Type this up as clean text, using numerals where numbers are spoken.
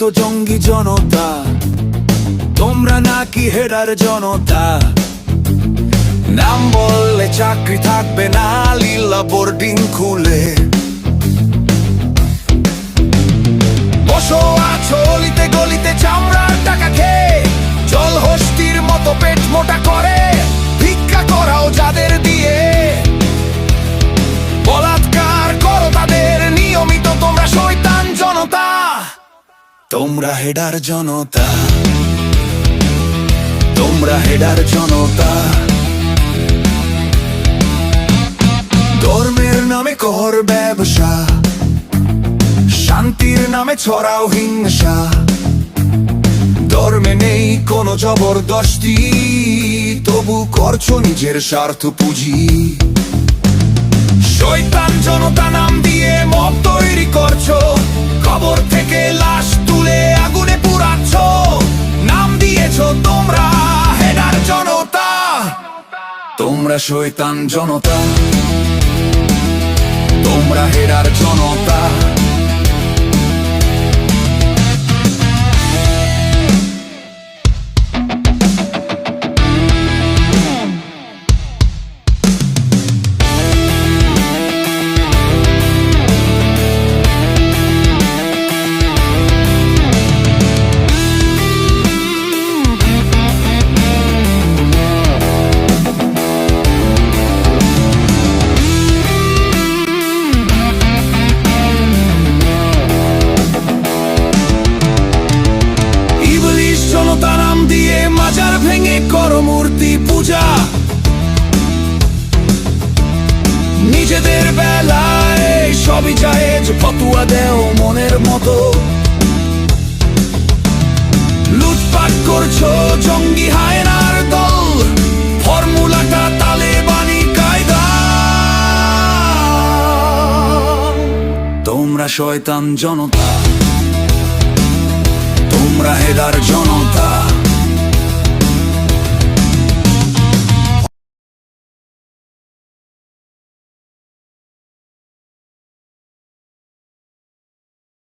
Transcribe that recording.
তো জঙ্গি জনতা, তোমরা নাকি হেডার জনতা। নাম বললে চাকরি থাকবে না, লীলা বোর্ডিং খুলে বসো আছো অলিতে গলিতে চামড়ার টাকা খেয়ে, জল হস্তির মতো পেট মোটা করে ভিক্ষা করাও যাদের দিয়ে। বলাৎকার করো তাদের নিয়মিত, তোমরা শয়তান জনতা, তোমরা হেডার জনতা, তোমরা হেডার জনতা। ধর্মের নামে কর ব্যবসা, শান্তির নামে ছড়াও হিংসা। ধর্মে নেই কোনো জবরদস্তি, তবু করছো নিজের স্বার্থ পুঁজি। শয়তান জনতা নাম দিয়ে মব তৈরি করছো, কবর থেকে লাশ তুলে আগুনে পুড়াচ্ছ। নাম দিয়েছো তোমরা হেডার জনতা, তোমরা শয়তান জনতা, তোমরা হেডার জনতা। মাজার ভেঙে করো মূর্তি পূজা, নিজেদের বেলায় সবই জায়েজ, ফতুয়া দেও মনের মতো। লুটপাট করছো জঙ্গি হায়নার দল, ফর্মুলাটা তালেবানি কায়দা। তোমরা শয়তান জনতা, তোমরা হেডার জনতা।